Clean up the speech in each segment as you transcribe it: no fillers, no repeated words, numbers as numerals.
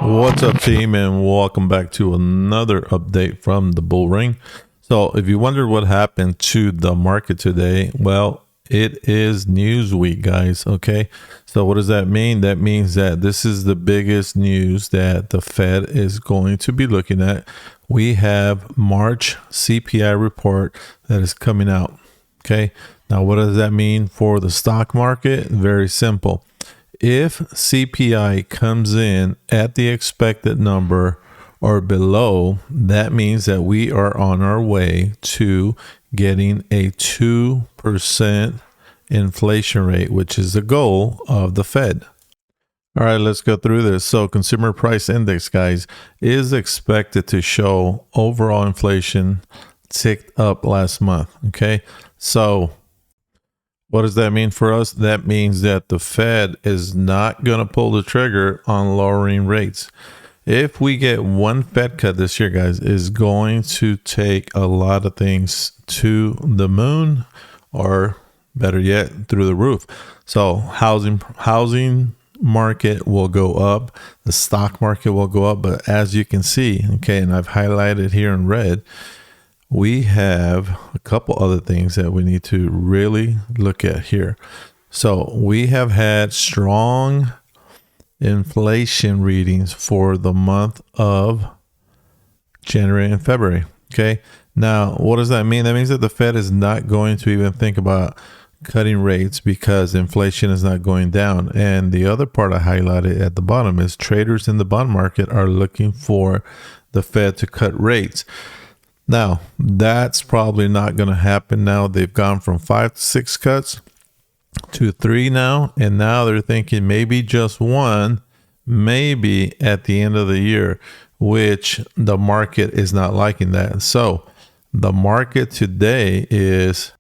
What's up, team, and welcome back to another update from the bull ring. So if you wondered what happened to the market today, well, it is news week, guys. Okay, so what does that mean? That means that this is the biggest news that the Fed is going to be looking at. We have March CPI report that is coming out. Okay, now what does that mean for the stock market? Very simple. If CPI comes in at the expected number or below, that means that we are on our way to getting a 2% inflation rate, which is the goal of the Fed. All right, let's go through this. So consumer price index, guys, is expected to show overall inflation ticked up last month. Okay, so what does that mean for us? That means that the Fed is not going to pull the trigger on lowering rates. If we get one Fed cut this year, guys, is going to take a lot of things to the moon, or better yet, through the roof. So housing market will go up, the stock market will go up, but as you can see, okay, and I've highlighted here in red, we have a couple other things that we need to really look at here. So we have had strong inflation readings for the month of January and February. Okay. Now, what does that mean? That means that the Fed is not going to even think about cutting rates because inflation is not going down. And the other part I highlighted at the bottom is traders in the bond market are looking for the Fed to cut rates. Now, that's probably not going to happen now. They've gone from 5 to 6 cuts to 3 now, and now they're thinking maybe just 1, maybe at the end of the year, which the market is not liking that. So the market today is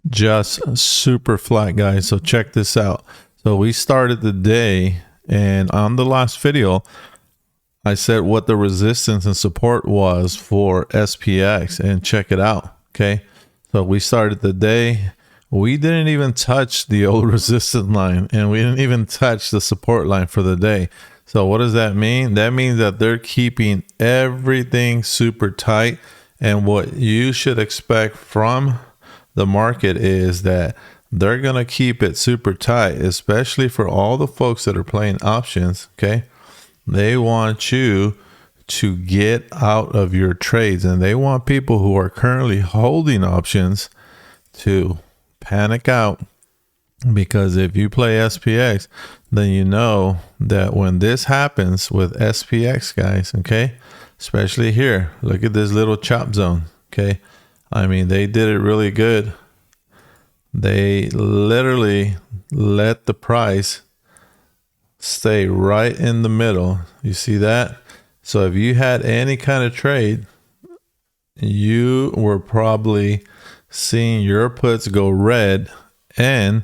just super flat, guys. So check this out. So we started the day, and on the last video, I said what the resistance and support was for SPX, and check it out. Okay. So we started the day. We didn't even touch the old resistance line, and we didn't even touch the support line for the day. So what does that mean? That means that they're keeping everything super tight. And what you should expect from the market is that they're going to keep it super tight, especially for all the folks that are playing options. Okay. They want you to get out of your trades, and they want people who are currently holding options to panic out, because if you play SPX, then you know that when this happens with SPX, guys, okay, especially here, look at this little chop zone. Okay, I mean, they did it really good. They literally let the price stay right in the middle. You see that? So if you had any kind of trade, you were probably seeing your puts go red, and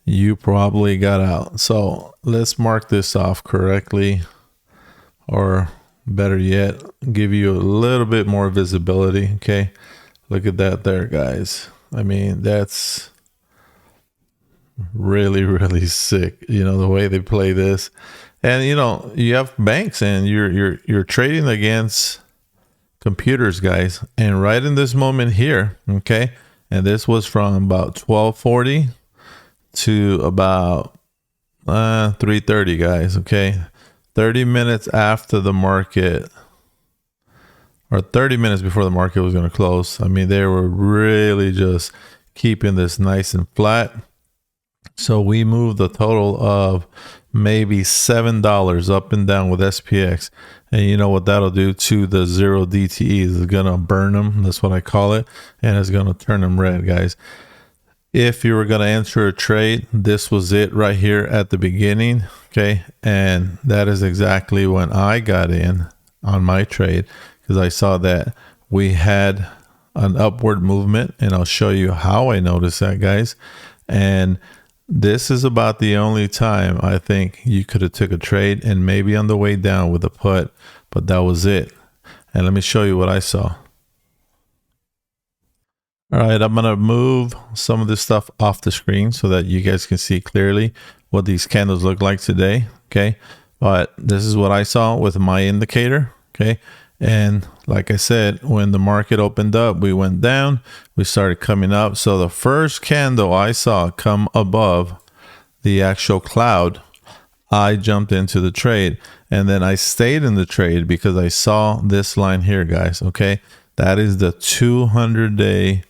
you probably got out. So let's mark this off correctly, or better yet, give you a little bit more visibility. Okay, look at that there, guys. I mean, that's really sick, you know, the way they play this. And you know, you have banks, and you're trading against computers, guys, and right in this moment here, okay, and this was from about 12:40 to about 3:30, guys. Okay, 30 minutes after the market, or 30 minutes before the market was going to close. I mean, they were really just keeping this nice and flat. So we moved a total of maybe $7 up and down with SPX. And you know what that'll do to the 0 DTEs? It's going to burn them. That's what I call it. And it's going to turn them red, guys. If you were going to enter a trade, this was it right here at the beginning. Okay. And that is exactly when I got in on my trade, because I saw that we had an upward movement, and I'll show you how I noticed that, guys. And this is about the only time I think you could have took a trade, and maybe on the way down with a put, but that was it. And let me show you what I saw. All right, I'm going to move some of this stuff off the screen so that you guys can see clearly what these candles look like today. Okay, but this is what I saw with my indicator. Okay, and like I said, when the market opened up, we went down, we started coming up. So the first candle I saw come above the actual cloud, I jumped into the trade, and then I stayed in the trade because I saw this line here, guys. Okay, that is the 200-day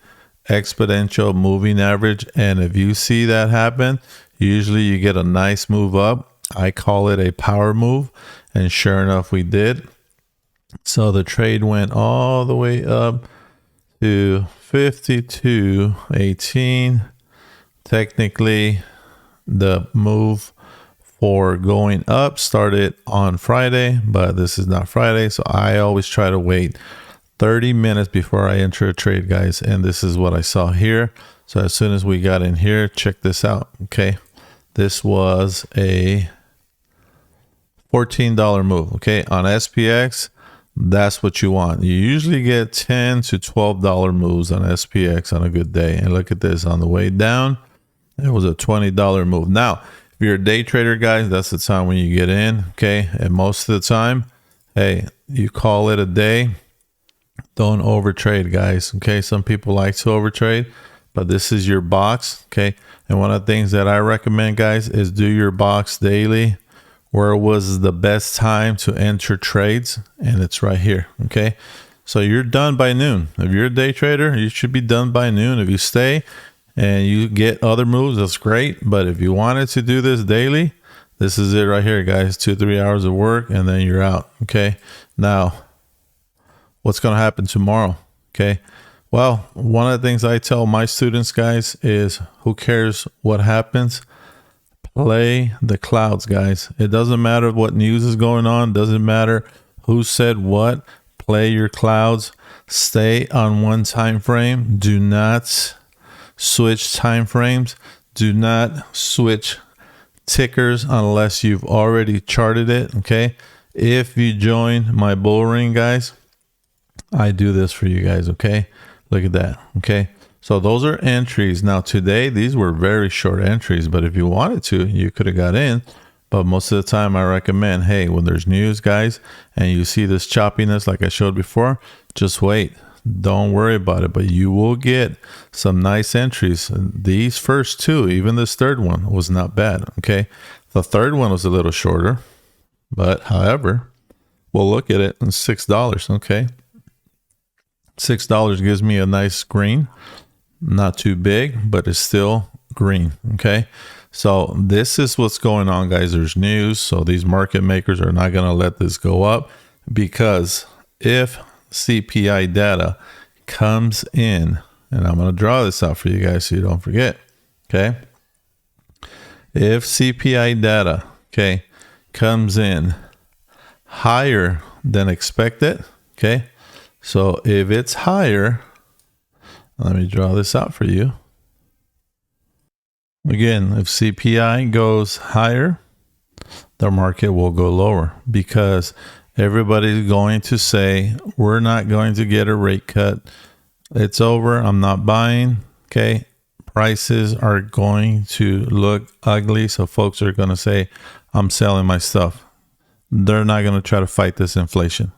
exponential moving average, and if you see that happen, usually you get a nice move up. I call it a power move, and sure enough, we did. So the trade went all the way up to 52.18. Technically, the move for going up started on Friday, but this is not Friday, so I always try to wait 30 minutes before I enter a trade, guys, and this is what I saw here. So as soon as we got in here, check this out. Okay, this was a $14 move. Okay, on SPX, that's what you want. You usually get $10 to $12 moves on SPX on a good day, and look at this. On the way down, it was a $20 move. Now if you're a day trader, guys, that's the time when you get in. Okay, and most of the time, hey, you call it a day. Don't overtrade, guys. Okay, some people like to overtrade, but this is your box. Okay, and one of the things that I recommend, guys, is do your box daily. Where was the best time to enter trades? And it's right here. Okay, so you're done by noon. If you're a day trader, you should be done by noon. If you stay and you get other moves, that's great. But if you wanted to do this daily, this is it right here, guys. 2-3 hours of work, and then you're out. Okay, now what's going to happen tomorrow? Okay, well, one of the things I tell my students, guys, is who cares what happens? Play the clouds, guys. It doesn't matter what news is going on. Doesn't matter who said what. Play your clouds. Stay on one time frame. Do not switch time frames. Do not switch tickers unless you've already charted it. Okay, if you join my bull ring, guys, I do this for you guys. Okay, look at that. Okay, so those are entries. Now today, these were very short entries, but if you wanted to, you could have got in. But most of the time I recommend, hey, when there's news, guys, and you see this choppiness like I showed before, just wait. Don't worry about it, but you will get some nice entries. These first two, even this third one, was not bad. Okay, the third one was a little shorter, but however, we'll look at it. It's $6. Okay, $6 gives me a nice green. Not too big, but it's still green. Okay, so this is what's going on, guys. There's news, so these market makers are not going to let this go up, because if CPI data comes in, and I'm going to draw this out for you guys so you don't forget. Okay, if CPI data, okay, comes in higher than expected, okay, so if it's higher, let me draw this out for you. Again, if CPI goes higher, the market will go lower, because everybody's going to say, we're not going to get a rate cut. It's over. I'm not buying. Okay. Prices are going to look ugly. So folks are going to say, I'm selling my stuff. They're not going to try to fight this inflation.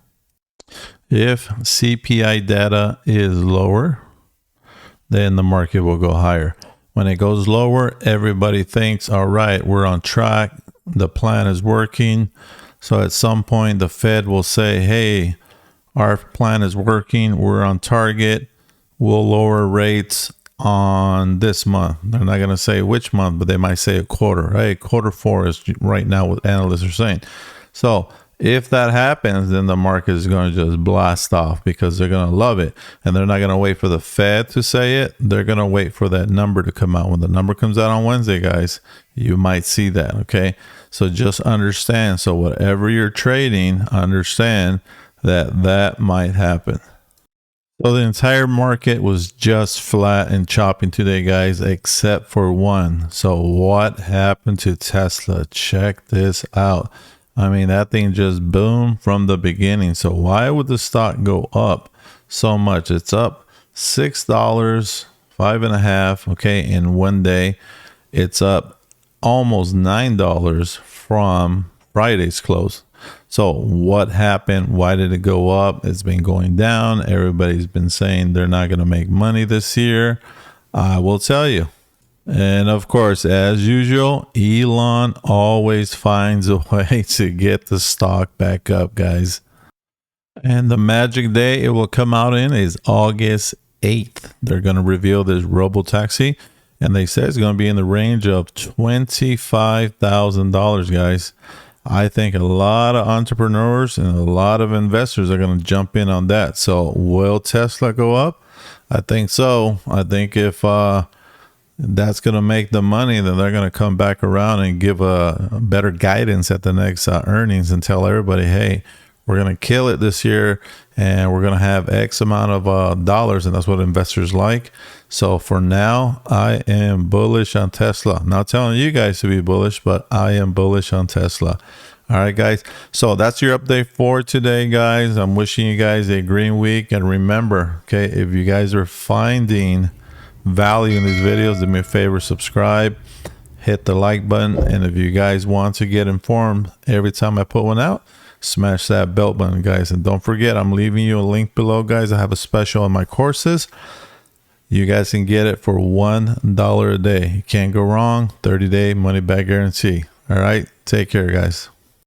If CPI data is lower, then the market will go higher. When it goes lower, everybody thinks, all right, we're on track. The plan is working. So at some point, the Fed will say, hey, our plan is working. We're on target. We'll lower rates on this month. They're not going to say which month, but they might say a quarter. Hey, quarter four is right now what analysts are saying. So if that happens, then the market is going to just blast off, because they're going to love it. And they're not going to wait for the Fed to say it. They're going to wait for that number to come out. When the number comes out on Wednesday, guys, you might see that. Okay. So just understand. So whatever you're trading, understand that that might happen. So the entire market was just flat and chopping today, guys, except for one. So what happened to Tesla? Check this out. I mean, that thing just boomed from the beginning. So why would the stock go up so much? It's up $6, 5.5. Okay, in one day, it's up almost $9 from Friday's close. So what happened? Why did it go up? It's been going down. Everybody's been saying they're not going to make money this year. I will tell you. And of course, as usual, Elon always finds a way to get the stock back up, guys. And the magic day it will come out in is August 8th. They're going to reveal this robo-taxi, and they say it's going to be in the range of $25,000, guys. I think a lot of entrepreneurs and a lot of investors are going to jump in on that. So will Tesla go up? I think so. I think if that's going to make the money, then they're going to come back around and give a better guidance at the next earnings and tell everybody, hey, we're going to kill it this year and we're going to have X amount of dollars. And that's what investors like. So for now, I am bullish on Tesla. Not telling you guys to be bullish, but I am bullish on Tesla. All right, guys. So that's your update for today, guys. I'm wishing you guys a green week. And remember, okay, if you guys are finding value in these videos, do me a favor, subscribe, hit the like button. And if you guys want to get informed every time I put one out, smash that bell button, guys. And don't forget, I'm leaving you a link below, guys. I have a special on my courses. You guys can get it for $1 a day. You can't go wrong. 30-day money back guarantee. All right, take care, guys.